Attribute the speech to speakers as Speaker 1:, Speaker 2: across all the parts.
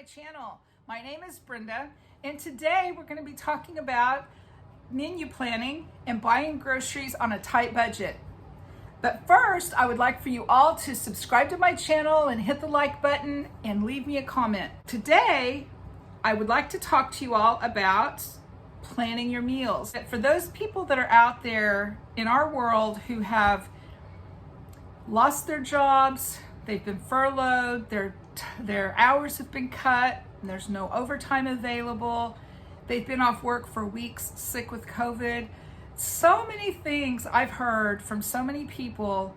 Speaker 1: channel. My name is Brenda, and today we're going to be talking about menu planning and buying groceries on a tight budget. But first, I would like for you all to subscribe to my channel and hit the like button and leave me a comment. Today, I would like to talk to you all about planning your meals. For those people that are out there in our world who have lost their jobs, they've been furloughed, their hours have been cut, and there's no overtime available, they've been off work for weeks, sick with COVID. So many things I've heard from so many people.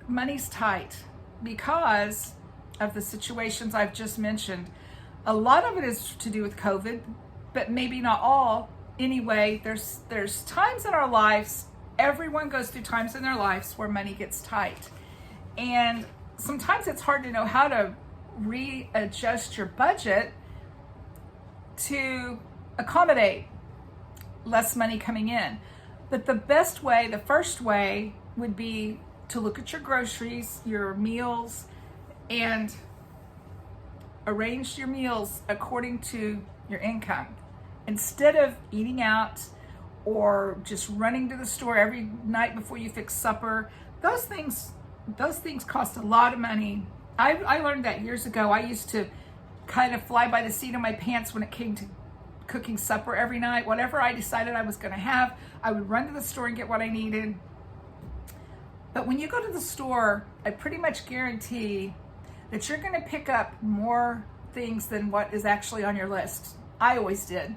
Speaker 1: Money's tight because of the situations I've just mentioned. A lot of it is to do with COVID, but maybe not all. Anyway, there's times in our lives, everyone goes through times in their lives where money gets tight. And sometimes it's hard to know how to readjust your budget to accommodate less money coming in. But the best way, the first way, would be to look at your groceries, your meals, and arrange your meals according to your income. Instead of eating out or just running to the store every night before you fix supper, those things cost a lot of money. I learned that years ago. I used to kind of fly by the seat of my pants when it came to cooking supper every night. Whatever I decided I was going to have, I would run to the store and get what I needed. But when you go to the store, I pretty much guarantee that you're going to pick up more things than what is actually on your list. I always did.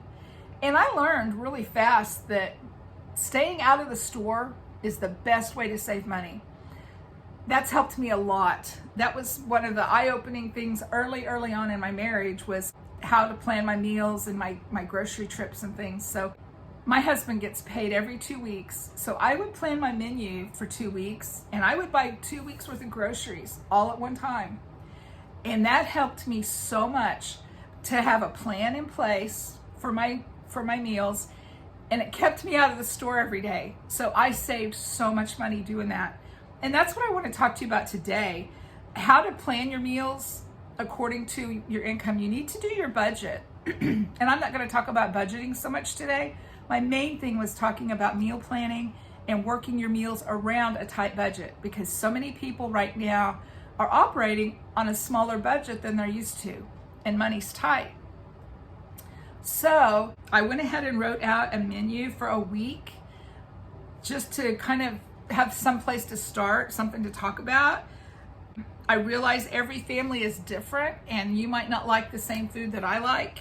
Speaker 1: And I learned really fast that staying out of the store is the best way to save money. That's helped me a lot. That was one of the eye-opening things early on in my marriage, was how to plan my meals and my grocery trips and things. So my husband gets paid every 2 weeks. So I would plan my menu for 2 weeks, and I would buy 2 weeks worth of groceries all at one time. And that helped me so much to have a plan in place for my meals, and it kept me out of the store every day. So I saved so much money doing that. And that's what I want to talk to you about today. How to plan your meals according to your income. You need to do your budget. And I'm not going to talk about budgeting so much today. My main thing was talking about meal planning and working your meals around a tight budget, because so many people right now are operating on a smaller budget than they're used to, and money's tight. So I went ahead and wrote out a menu for a week just to kind of have some place to start, something to talk about. I realize every family is different and you might not like the same food that I like,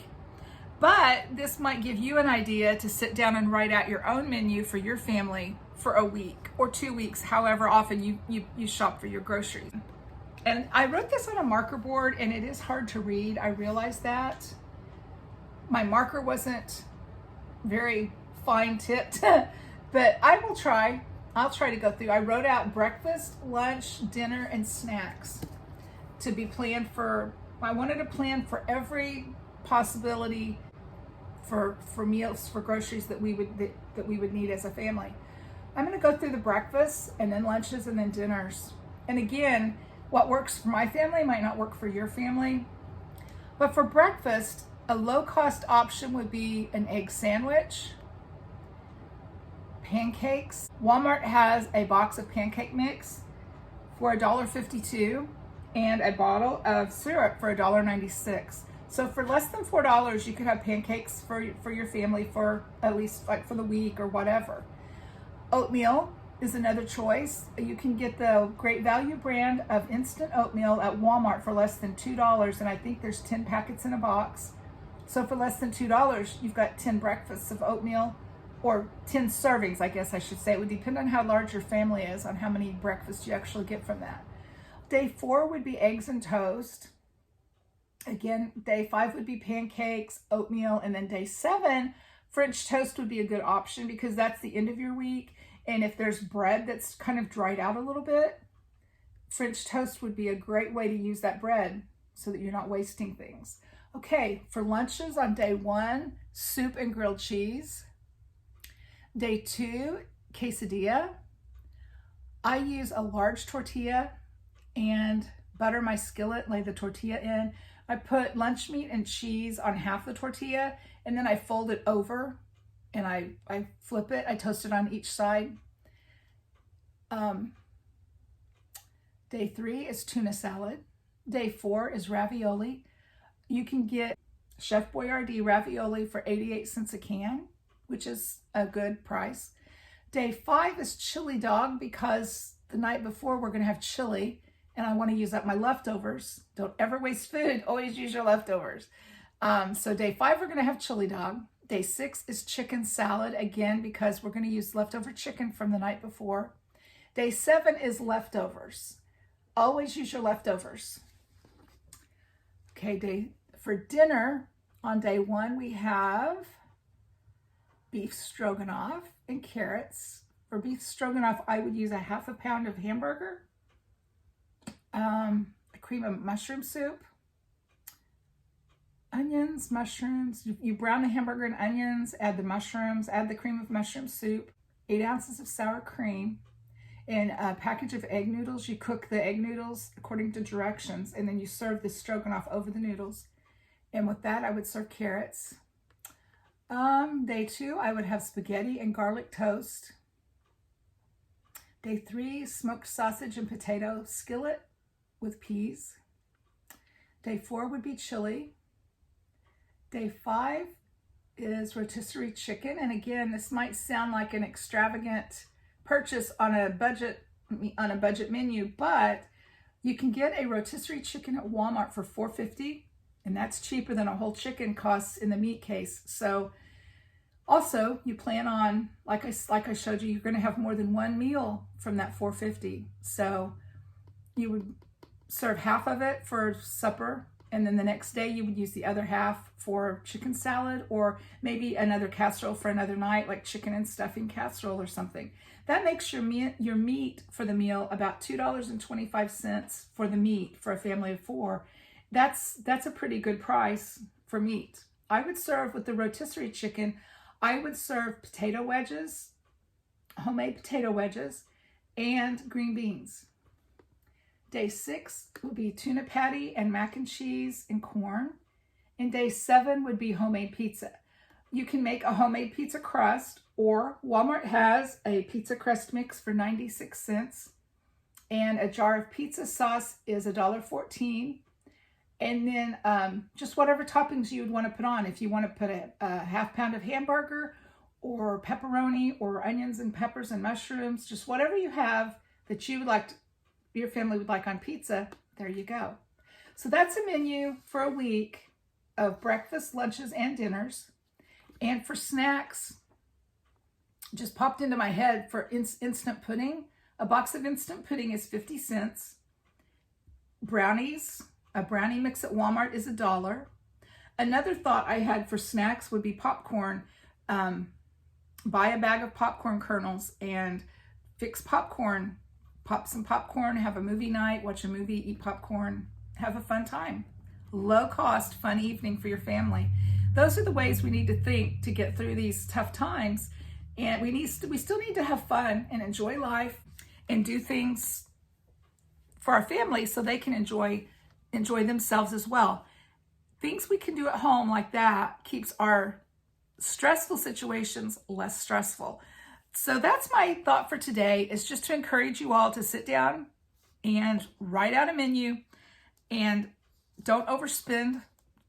Speaker 1: but this might give you an idea to sit down and write out your own menu for your family for a week or 2 weeks, however often you shop for your groceries. And I wrote this on a marker board, and it is hard to read. I realize that. My marker wasn't very fine tipped, but I will try. I'll try to go through. I wrote out breakfast, lunch, dinner, and snacks to be planned for. I wanted to plan for every possibility for meals, for groceries that we would need as a family. I'm going to go through the breakfasts and then lunches and then dinners. And again, what works for my family might not work for your family. But for breakfast, a low-cost option would be an egg sandwich, pancakes. Walmart has a box of pancake mix for $1.52 and a bottle of syrup for $1.96. So for less than $4, you could have pancakes for your family for at least like for the week or whatever. Oatmeal is another choice. You can get the Great Value brand of instant oatmeal at Walmart for less than $2, and I think there's 10 packets in a box. So for less than $2, you've got 10 breakfasts of oatmeal, or 10 servings, I guess I should say. It would depend on how large your family is, on how many breakfasts you actually get from that. Day 4 would be eggs and toast. Again, day 5 would be pancakes, oatmeal, and then day 7, French toast would be a good option because that's the end of your week. And if there's bread that's kind of dried out a little bit, French toast would be a great way to use that bread so that you're not wasting things. Okay, for lunches on day 1, soup and grilled cheese. Day 2, quesadilla. I use a large tortilla and butter my skillet, lay the tortilla in, I put lunch meat and cheese on half the tortilla, and then I fold it over and I flip it. I toast it on each side. Day 3 is tuna salad. Day 4 is ravioli. You can get Chef Boyardee ravioli for 88 cents a can, which is a good price. Day 5 is chili dog, because the night before we're going to have chili and I want to use up my leftovers. Don't ever waste food. Always use your leftovers. So day 5, we're going to have chili dog. Day 6 is chicken salad, again, because we're going to use leftover chicken from the night before. Day 7 is leftovers. Always use your leftovers. Okay, for dinner on day 1, we have beef stroganoff and carrots. For beef stroganoff, I would use a half a pound of hamburger, a cream of mushroom soup, onions, mushrooms. You brown the hamburger and onions, add the mushrooms, add the cream of mushroom soup, 8 ounces of sour cream, and a package of egg noodles. You cook the egg noodles according to directions, and then you serve the stroganoff over the noodles. And with that, I would serve carrots. Day 2, I would have spaghetti and garlic toast. Day 3, smoked sausage and potato skillet with peas. Day 4 would be chili. Day 5 is rotisserie chicken. And again, this might sound like an extravagant purchase on a budget menu, but you can get a rotisserie chicken at Walmart for $4.50, and that's cheaper than a whole chicken costs in the meat case. So also, you plan on, like I showed you, you're going to have more than one meal from that $4.50. So you would serve half of it for supper, and then the next day you would use the other half for chicken salad, or maybe another casserole for another night, like chicken and stuffing casserole or something. That makes your meat for the meal about $2.25 for the meat for a family of 4. That's a pretty good price for meat. I would serve with the rotisserie chicken, I would serve potato wedges, homemade potato wedges, and green beans. Day 6 would be tuna patty and mac and cheese and corn. And day 7 would be homemade pizza. You can make a homemade pizza crust, or Walmart has a pizza crust mix for 96 cents. And a jar of pizza sauce is $1.14. And then just whatever toppings you would want to put on. If you want to put a half pound of hamburger or pepperoni or onions and peppers and mushrooms, just whatever you have that you would like your family would like on pizza, there you go. So that's a menu for a week of breakfast, lunches, and dinners. And for snacks, just popped into my head for instant pudding. A box of instant pudding is 50 cents. Brownies, a brownie mix at Walmart is $1. Another thought I had for snacks would be popcorn. Buy a bag of popcorn kernels and fix popcorn. Pop some popcorn, have a movie night, watch a movie, eat popcorn, have a fun time. Low cost, fun evening for your family. Those are the ways we need to think to get through these tough times. And we still need to have fun and enjoy life and do things for our family so they can enjoy themselves as well. Things we can do at home like that keeps our stressful situations less stressful. So that's my thought for today, is just to encourage you all to sit down and write out a menu and don't overspend.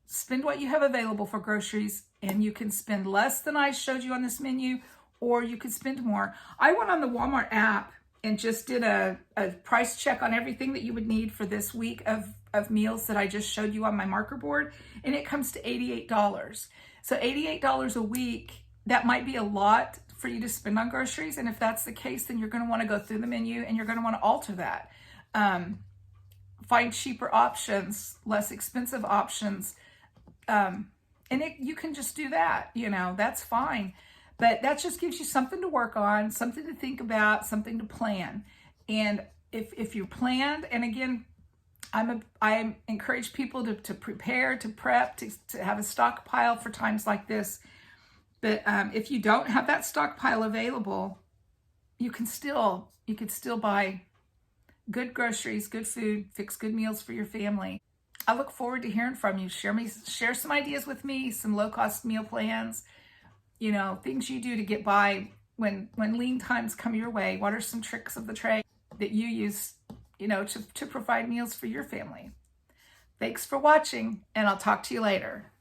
Speaker 1: Spend what you have available for groceries, and you can spend less than I showed you on this menu, or you could spend more. I went on the Walmart app and just did a price check on everything that you would need for this week of meals that I just showed you on my marker board, and it comes to $88. So $88 a week, that might be a lot for you to spend on groceries. And if that's the case, then you're going to want to go through the menu and you're going to want to alter that. Find cheaper options, less expensive options. You can just do that, that's fine. But that just gives you something to work on, something to think about, something to plan. And if you're planned, and again, I encourage people to prepare, to prep, to have a stockpile for times like this. But if you don't have that stockpile available, you could still buy good groceries, good food, fix good meals for your family. I look forward to hearing from you. Share some ideas with me, some low-cost meal plans, things you do to get by when lean times come your way. What are some tricks of the trade that you use, to provide meals for your family? Thanks for watching, and I'll talk to you later.